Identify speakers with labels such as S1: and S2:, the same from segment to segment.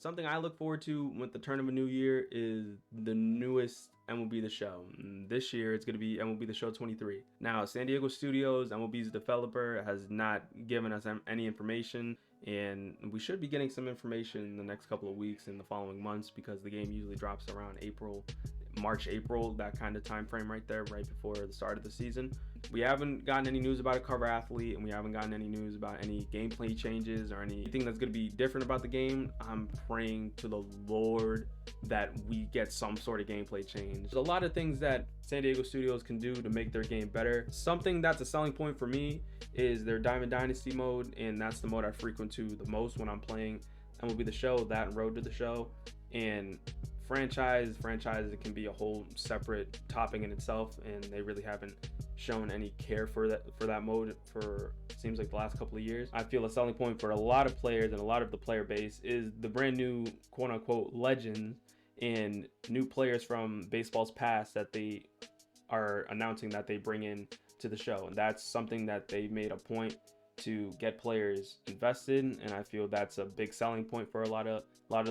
S1: Something I look forward to with the turn of a new year is the newest MLB The Show. And this year, it's going to be MLB The Show 23. Now, San Diego Studios, MLB's developer, has not given us any information, and we should be getting some information in the next couple of weeks in the following months, because the game usually drops around March, April, that kind of time frame right there, right before the start of the season. We haven't gotten any news about a cover athlete, and we haven't gotten any news about any gameplay changes or anything that's going to be different about the game. I'm praying to the Lord that we get some sort of gameplay change. There's a lot of things that San Diego Studios can do to make their game better. Something that's a selling point for me is their Diamond Dynasty mode, and that's the mode I frequent to the most when I'm playing MLB The Show, that and Road to the Show. And franchise, it can be a whole separate topic in itself, and they really haven't shown any care for that mode for seems like the last couple of years. I feel a selling point for a lot of players and a lot of the player base is the brand new quote-unquote legends and new players from baseball's past that they are announcing that they bring in to the show. And that's something that they made a point to get players invested, and I feel that's a big selling point for a lot of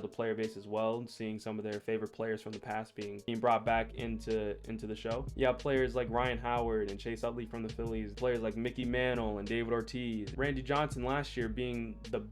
S1: the player base as well, seeing some of their favorite players from the past being brought back into the show. Yeah, players like Ryan Howard and Chase Utley from the Phillies, players like Mickey Mantle and David Ortiz, Randy Johnson last year being the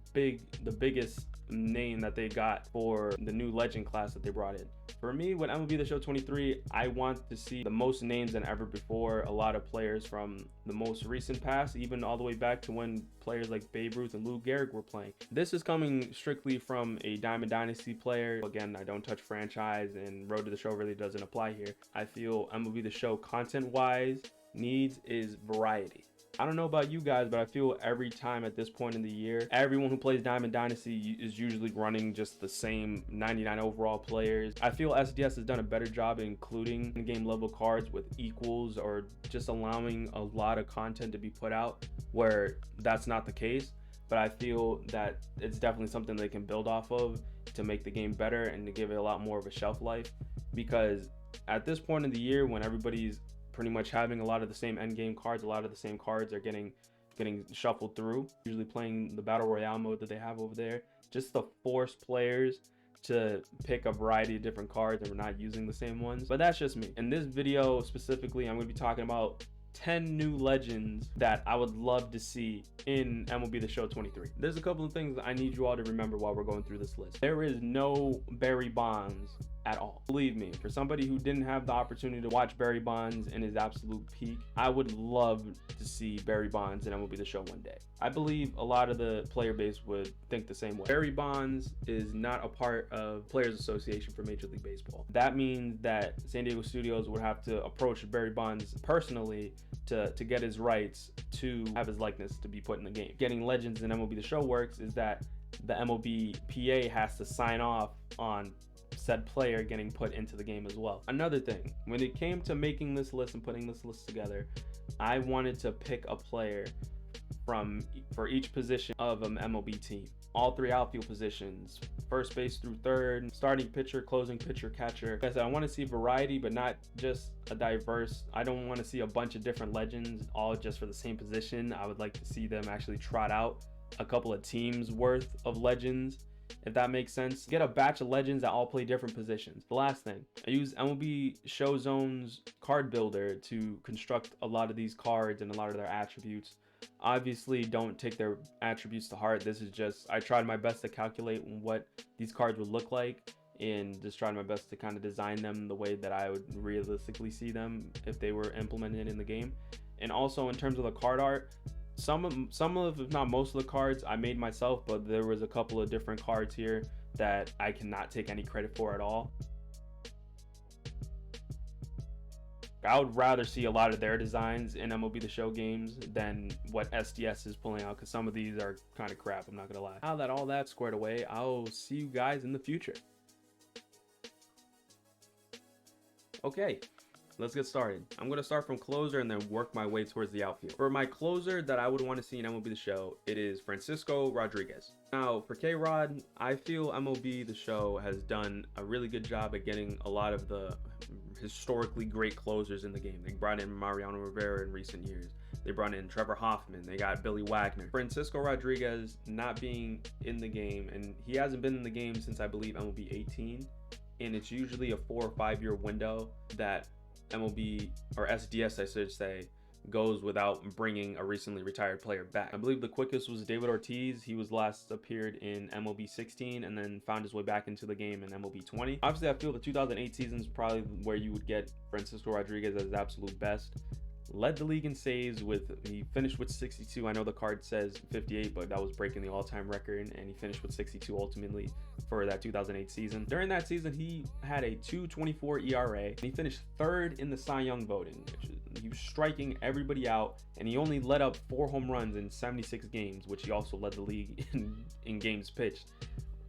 S1: biggest name that they got for the new legend class that they brought in. For me, with MLB The Show 23, I want to see the most names than ever before. A lot of players from the most recent past, even all the way back to when players like Babe Ruth and Lou Gehrig were playing. This is coming strictly from a Diamond Dynasty player. Again, I don't touch franchise, and Road to the Show really doesn't apply here. I feel MLB The Show content-wise needs is variety. I don't know about you guys, but I feel every time at this point in the year, everyone who plays Diamond Dynasty is usually running just the same 99 overall players. I feel SDS has done a better job including in-game level cards with equals, or just allowing a lot of content to be put out where that's not the case. But I feel that it's definitely something they can build off of to make the game better and to give it a lot more of a shelf life, because at this point in the year, when everybody's pretty much having a lot of the same end game cards, a lot of the same cards are getting shuffled through, usually playing the battle royale mode that they have over there, just to force players to pick a variety of different cards, and we're not using the same ones. But that's just me. In this video specifically, I'm going to be talking about 10 new legends that I would love to see in MLB The Show 23. There's a couple of things that I need you all to remember while we're going through this list. There is no Barry Bonds at all. Believe me, for somebody who didn't have the opportunity to watch Barry Bonds in his absolute peak, I would love to see Barry Bonds in MLB The Show one day. I believe a lot of the player base would think the same way. Barry Bonds is not a part of Players Association for Major League Baseball. That means that San Diego Studios would have to approach Barry Bonds personally to get his rights to have his likeness to be put in the game. Getting legends in MLB The Show works is that the MLBPA has to sign off on said player getting put into the game as well. Another thing, when it came to making this list and putting this list together, I wanted to pick a player for each position of an MLB team. All three outfield positions, first base through third, starting pitcher, closing pitcher, catcher. Like I said, I want to see variety, but not just a diverse. I don't want to see a bunch of different legends all just for the same position. I would like to see them actually trot out a couple of teams worth of legends, if that makes sense. Get a batch of legends that all play different positions. The last thing, I use MLB Show Zone's card builder to construct a lot of these cards and a lot of their attributes. Obviously, don't take their attributes to heart. This is just, I tried my best to calculate what these cards would look like, and just tried my best to kind of design them the way that I would realistically see them if they were implemented in the game. And also in terms of the card art, some of, if not most of the cards I made myself, but there was a couple of different cards here that I cannot take any credit for at all. I would rather see a lot of their designs in MLB The Show games than what SDS is pulling out, because some of these are kind of crap, I'm not gonna lie. Now that all that's squared away, I'll see you guys in the future. Okay, let's get started. I'm going to start from closer and then work my way towards the outfield. For my closer that I would want to see in MLB The Show, it is Francisco Rodriguez. Now, for K-Rod, I feel MLB The Show has done a really good job at getting a lot of the historically great closers in the game. They brought in Mariano Rivera in recent years. They brought in Trevor Hoffman. They got Billy Wagner. Francisco Rodriguez not being in the game, and he hasn't been in the game since I believe MLB 18, and it's usually a 4 or 5 year window that MLB, or SDS I should say, goes without bringing a recently retired player back. I believe the quickest was David Ortiz. He was last appeared in MLB 16 and then found his way back into the game in MLB 20. Obviously, I feel the 2008 season is probably where you would get Francisco Rodriguez at his absolute best. Led the league in saves he finished with 62. I know the card says 58, but that was breaking the all-time record, and he finished with 62 ultimately for that 2008 season. During that season, he had a 2.24 ERA, and he finished third in the Cy Young voting, which is, he was striking everybody out, and he only let up 4 home runs in 76 games, which he also led the league in games pitched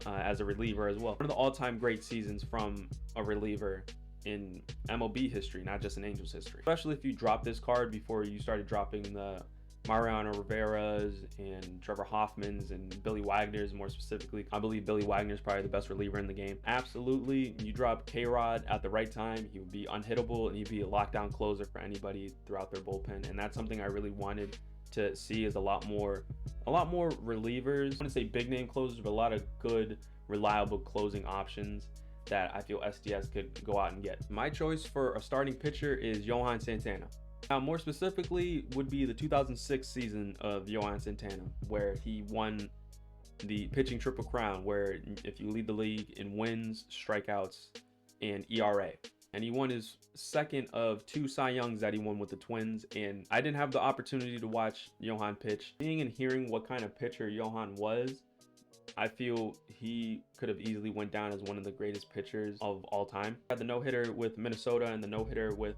S1: as a reliever as well. One of the all-time great seasons from a reliever in MLB history, not just in Angels history. Especially if you drop this card before you started dropping the Mariano Rivera's and Trevor Hoffman's and Billy Wagner's more specifically. I believe Billy Wagner's probably the best reliever in the game. Absolutely, you drop K-Rod at the right time, he would be unhittable and he'd be a lockdown closer for anybody throughout their bullpen. And that's something I really wanted to see, is a lot more relievers. I want to say big name closers, but a lot of good, reliable closing options that I feel SDS could go out and get. My choice for a starting pitcher is Johan Santana. Now, more specifically would be the 2006 season of Johan Santana, where he won the pitching triple crown, where if you lead the league in wins, strikeouts, and ERA. And he won his second of 2 Cy Youngs that he won with the Twins. And I didn't have the opportunity to watch Johan pitch. Seeing and hearing what kind of pitcher Johan was, I feel he could have easily went down as one of the greatest pitchers of all time. He had the no-hitter with Minnesota and the no-hitter with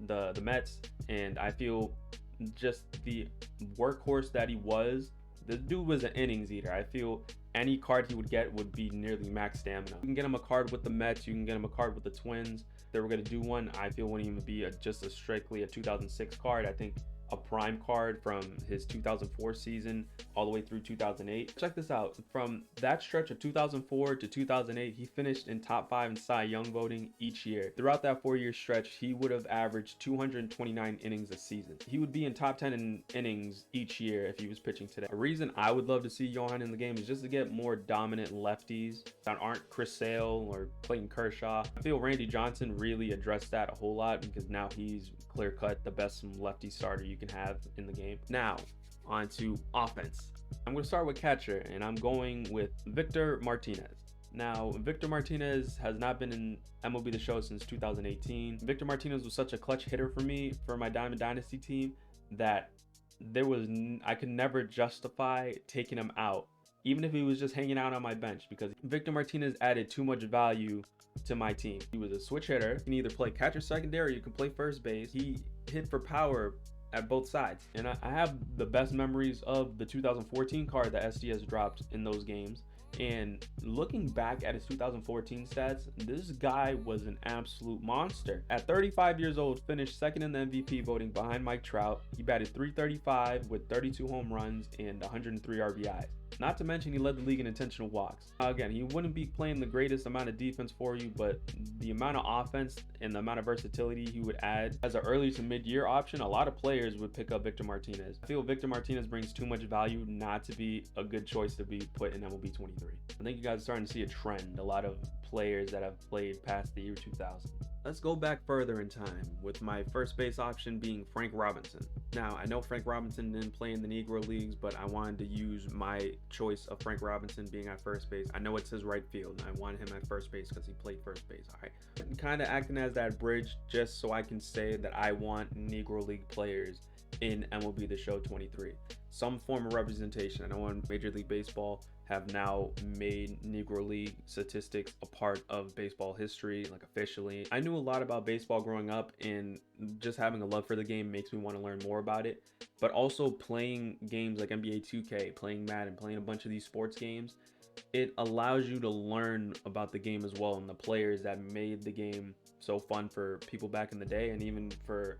S1: the Mets, and I feel just the workhorse that he was, the dude was an innings eater. I feel any card he would get would be nearly max stamina. You can get him a card with the Mets, you can get him a card with the Twins. If they were going to do one, I feel wouldn't even be just strictly a 2006 card. I think a prime card from his 2004 season all the way through 2008. Check this out. From that stretch of 2004 to 2008, he finished in top 5 in Cy Young voting each year. Throughout that 4-year stretch, he would have averaged 229 innings a season. He would be in top 10 in innings each year if he was pitching today. A reason I would love to see Johan in the game is just to get more dominant lefties that aren't Chris Sale or Clayton Kershaw. I feel Randy Johnson really addressed that a whole lot, because now he's clear-cut the best lefty starter you can have in the game. Now, on to offense. I'm going to start with catcher, and I'm going with Victor Martinez. Now, Victor Martinez has not been in MLB The Show since 2018. Victor Martinez was such a clutch hitter for me for my Diamond Dynasty team that I could never justify taking him out, even if he was just hanging out on my bench, because Victor Martinez added too much value to my team. He was a switch hitter. You can either play catcher secondary or you can play first base. He hit for power at both sides. And I have the best memories of the 2014 card that SDS dropped in those games. And looking back at his 2014 stats, this guy was an absolute monster. At 35 years old, finished second in the MVP voting behind Mike Trout. He batted .335 with 32 home runs and 103 RBIs. Not to mention, he led the league in intentional walks. Again, he wouldn't be playing the greatest amount of defense for you, but the amount of offense and the amount of versatility he would add as an early to mid-year option, a lot of players would pick up Victor Martinez. I feel Victor Martinez brings too much value not to be a good choice to be put in MLB 23. I think you guys are starting to see a trend, a lot of players that have played past the year 2000. Let's go back further in time, with my first base option being Frank Robinson. Now, I know Frank Robinson didn't play in the Negro Leagues, but I wanted to use my choice of Frank Robinson being at first base. I know it's his right field, and I want him at first base because he played first base, all right? Kind of acting as that bridge just so I can say that I want Negro League players in MLB The Show 23. Some form of representation. I know in Major League Baseball have now made Negro League statistics a part of baseball history, like officially. I knew a lot about baseball growing up, and just having a love for the game makes me want to learn more about it. But also playing games like NBA 2K, playing Madden, playing a bunch of these sports games, it allows you to learn about the game as well, and the players that made the game so fun for people back in the day, and even for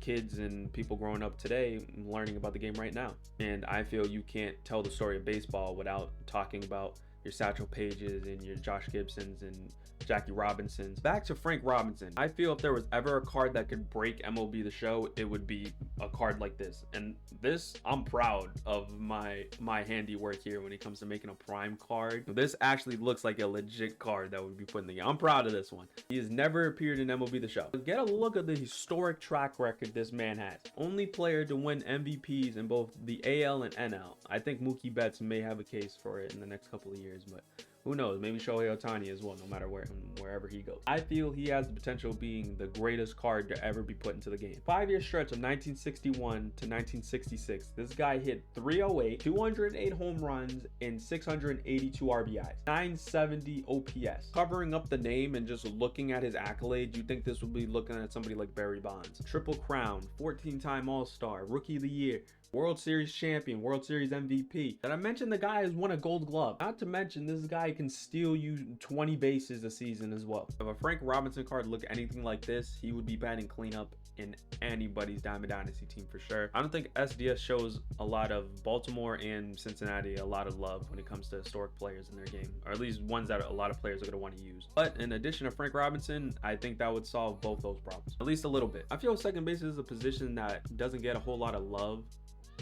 S1: kids and people growing up today learning about the game right now. And I feel you can't tell the story of baseball without talking about your Satchel Pages and your Josh Gibsons and Jackie Robinsons. Back to Frank Robinson. I feel if there was ever a card that could break MLB The Show, it would be a card like this. And this, I'm proud of my handiwork here when it comes to making a prime card. This actually looks like a legit card that would be put in the game. I'm proud of this one. He has never appeared in MLB The Show. Get a look at the historic track record this man has. Only player to win MVPs in both the AL and NL. I think Mookie Betts may have a case for it in the next couple of years, but who knows? Maybe Shohei Ohtani as well, no matter wherever he goes. I feel he has the potential of being the greatest card to ever be put into the game. 5-year stretch of 1961 to 1966. This guy hit 308, 208 home runs, and 682 RBIs. 970 OPS. Covering up the name and just looking at his accolades, you think this would be looking at somebody like Barry Bonds. Triple Crown, 14-time All-Star, Rookie of the Year, World Series champion, World Series MVP. Did I mention the guy has won a Gold Glove? Not to mention this guy can steal you 20 bases a season as well. If a Frank Robinson card looked anything like this, he would be batting cleanup in anybody's Diamond Dynasty team for sure. I don't think SDS shows a lot of Baltimore and Cincinnati a lot of love when it comes to historic players in their game, or at least ones that a lot of players are going to want to use. But in addition to Frank Robinson, I think that would solve both those problems, at least a little bit. I feel second base is a position that doesn't get a whole lot of love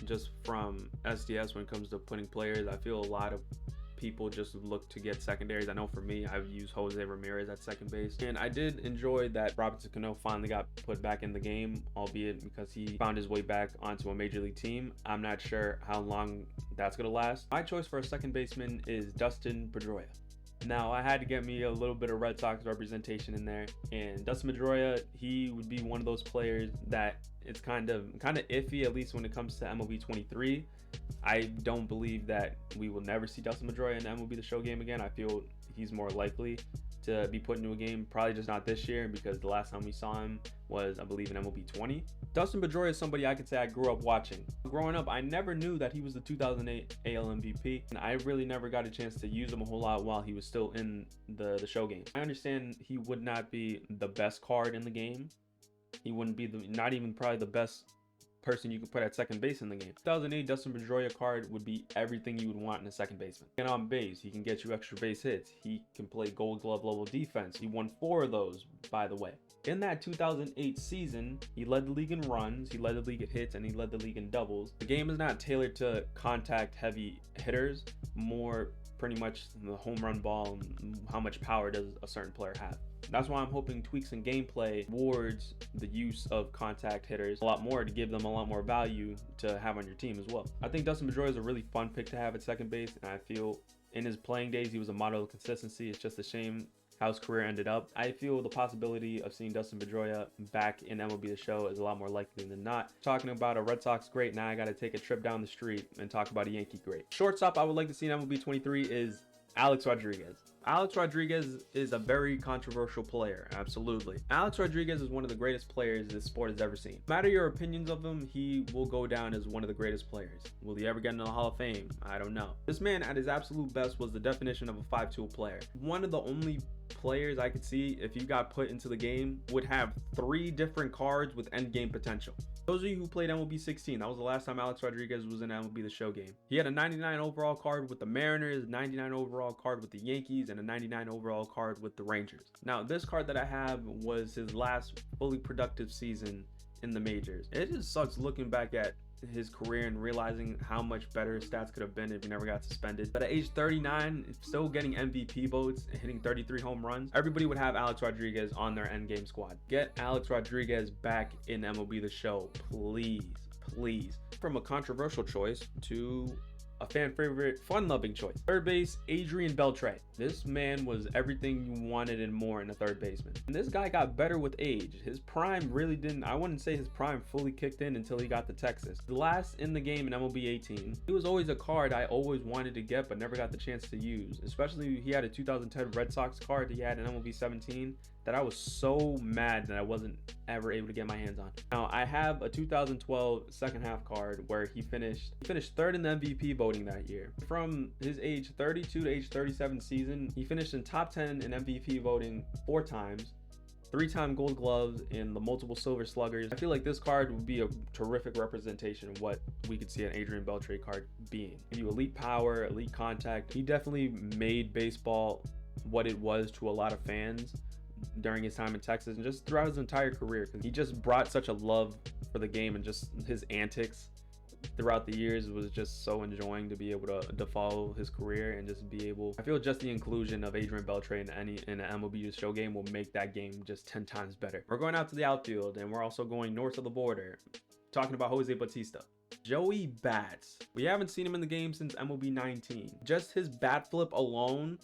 S1: just from SDS when it comes to putting players. I feel a lot of people just look to get secondaries. I know for me, I've used Jose Ramirez at second base, and I did enjoy that Robinson Cano finally got put back in the game, albeit because he found his way back onto a major league team. I'm not sure how long that's gonna last. My choice for a second baseman is Dustin Pedroia. Now, I had to get me a little bit of Red Sox representation in there, and Dustin Pedroia, he would be one of those players that it's kind of iffy, at least when it comes to MLB 23. I don't believe that we will never see Dustin Pedroia in the MLB The Show game again. I feel he's more likely to be put into a game, probably just not this year, because the last time we saw him was, I believe, in MLB 20. Dustin Pedroia is somebody I could say I grew up watching. Growing up, I never knew that he was the 2008 AL MVP, and I really never got a chance to use him a whole lot while he was still in the show game. I understand he would not be the best card in the game. He wouldn't be not even probably the best person you could put at second base in the game. 2008 Dustin Pedroia card would be everything you would want in a second baseman. Get on base, he can get you extra base hits, he can play Gold Glove level defense. He won 4 of those, by the way. In that 2008 season, he led the league in runs, he led the league in hits, and he led the league in doubles. The game is not tailored to contact heavy hitters, more pretty much the home run ball and how much power does a certain player have. That's why I'm hoping tweaks in gameplay towards the use of contact hitters a lot more, to give them a lot more value to have on your team as well. I think Dustin Pedroia is a really fun pick to have at second base, and I feel in his playing days he was a model of consistency. It's just a shame how his career ended up. I feel the possibility of seeing Dustin Pedroia back in MLB The Show is a lot more likely than not. Talking about a Red Sox great, now I got to take a trip down the street and talk about a Yankee great. Shortstop I would like to see in MLB 23 is Alex Rodriguez. Alex Rodriguez is a very controversial player, absolutely. Alex Rodriguez is one of the greatest players this sport has ever seen. No matter your opinions of him, he will go down as one of the greatest players. Will he ever get into the Hall of Fame? I don't know. This man at his absolute best was the definition of a 5-tool player. One of the only players I could see, if you got put into the game, would have 3 different cards with end game potential. Those of you who played MLB 16, that was the last time Alex Rodriguez was in MLB The Show game. He had a 99 overall card with the Mariners, 99 overall card with the Yankees, and a 99 overall card with the Rangers. Now, this card that I have was his last fully productive season in the majors. It just sucks looking back at his career and realizing how much better his stats could have been if he never got suspended. But at age 39, still getting MVP votes and hitting 33 home runs, everybody would have Alex Rodriguez on their endgame squad. Get Alex Rodriguez back in MLB The Show, please, please. From a controversial choice to a fan favorite, fun-loving choice. Third base, Adrian Beltre. This man was everything you wanted and more in a third baseman. And this guy got better with age. His prime really didn't, I wouldn't say his prime fully kicked in until he got to Texas. The last in the game in MLB 18, he was always a card I always wanted to get but never got the chance to use. Especially he had a 2010 Red Sox card he had in MLB 17 that I was so mad that I wasn't ever able to get my hands on. Now, I have a 2012 second half card where he finished third in the MVP voting that year. From his age 32 to age 37 season, he finished in top 10 in MVP voting 4 times, 3-time gold gloves and the multiple silver sluggers. I feel like this card would be a terrific representation of what we could see an Adrian Beltre card being. Give you elite power, elite contact. He definitely made baseball what it was to a lot of fans during his time in Texas and just throughout his entire career, because he just brought such a love for the game, and just his antics throughout the years was just so enjoying to be able to follow his career and just be able. I feel just the inclusion of Adrian Beltre in an MLB Show game will make that game just 10 times better. We're going out to the outfield, and we're also going north of the border, talking about Jose Bautista. Joey Bats. We haven't seen him in the game since MLB 19. Just his bat flip alone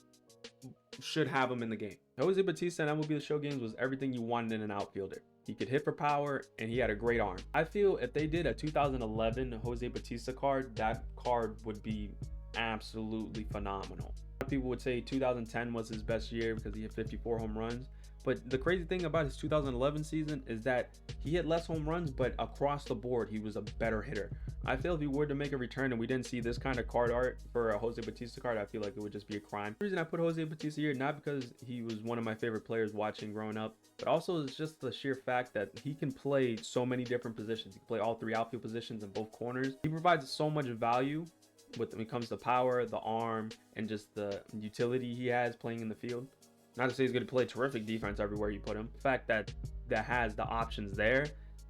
S1: should have him in the game. Jose Bautista in MLB Show games was everything you wanted in an outfielder. He could hit for power, and he had a great arm. I feel if they did a 2011 Jose Bautista card, that card would be absolutely phenomenal. People would say 2010 was his best year because he hit 54 home runs. But the crazy thing about his 2011 season is that he hit less home runs, but across the board, he was a better hitter. I feel if he were to make a return and we didn't see this kind of card art for a Jose Bautista card, I feel like it would just be a crime. The reason I put Jose Bautista here, not because he was one of my favorite players watching growing up, but also it's just the sheer fact that he can play so many different positions. He can play all 3 outfield positions in both corners. He provides so much value when it comes to power, the arm, and just the utility he has playing in the field. Not to say he's going to play terrific defense everywhere you put him. The fact that has the options there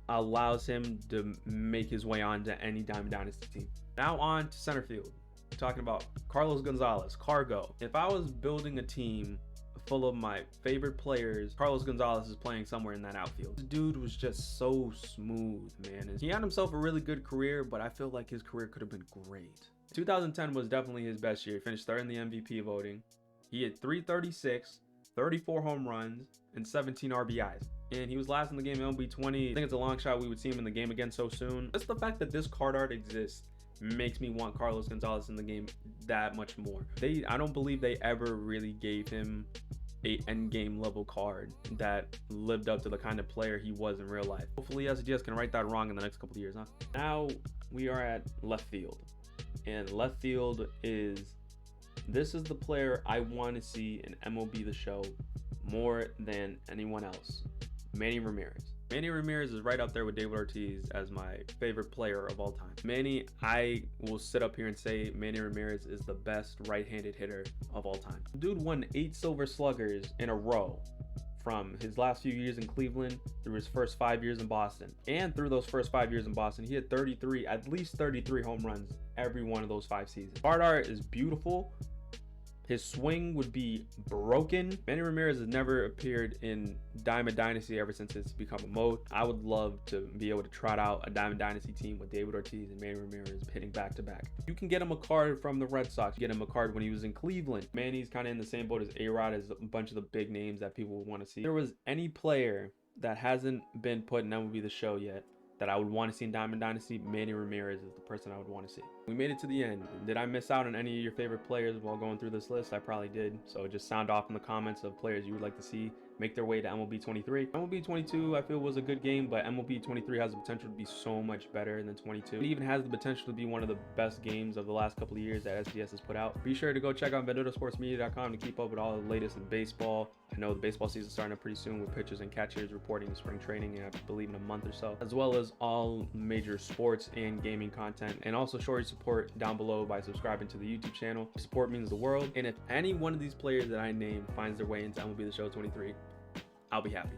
S1: allows him to make his way on to any Diamond Dynasty team. Now on to center field. Talking about Carlos Gonzalez, Cargo. If I was building a team full of my favorite players, Carlos Gonzalez is playing somewhere in that outfield. This dude was just so smooth, man. He had himself a really good career, but I feel like his career could have been great. 2010 was definitely his best year. He finished 3rd in the MVP voting. He hit 336, 34 home runs, and 17 RBIs. And he was last in the game MLB 20. I think it's a long shot we would see him in the game again so soon. Just the fact that this card art exists makes me want Carlos Gonzalez in the game that much more. I don't believe they ever really gave him a end game level card that lived up to the kind of player he was in real life. Hopefully SDS can right that wrong in the next couple of years, huh? Now we are at left field. And left field this is the player I want to see in MLB The Show more than anyone else. Manny Ramirez. Manny Ramirez is right up there with David Ortiz as my favorite player of all time. Manny, I will sit up here and say Manny Ramirez is the best right-handed hitter of all time. Dude won 8 silver sluggers in a row from his last few years in Cleveland through his first 5 years in Boston. And through those first 5 years in Boston, he had at least 33 home runs every one of those 5 seasons. Card art is beautiful. His swing would be broken. Manny Ramirez has never appeared in Diamond Dynasty ever since it's become a mode. I would love to be able to trot out a Diamond Dynasty team with David Ortiz and Manny Ramirez hitting back to back. You can get him a card from the Red Sox. You get him a card when he was in Cleveland. Manny's kind of in the same boat as A-Rod, as a bunch of the big names that people would want to see. If there was any player that hasn't been put in MLB The Show yet that I would want to see in Diamond Dynasty, Manny Ramirez is the person I would want to see. We made it to the end. Did I miss out on any of your favorite players while going through this list? I probably did. So just sound off in the comments of players you would like to see make their way to MLB 23. MLB 22 I feel was a good game, but MLB 23 has the potential to be so much better than 22. It even has the potential to be one of the best games of the last couple of years that SDS has put out. Be sure to go check out VendutoSportsMedia.com to keep up with all the latest in baseball. I know the baseball season is starting up pretty soon with pitchers and catchers reporting to spring training in, I believe, in a month or so, as well as all major sports and gaming content. And also show your support down below by subscribing to the YouTube channel. Support means the world. And if any one of these players that I named finds their way into MLB The Show 23, I'll be happy.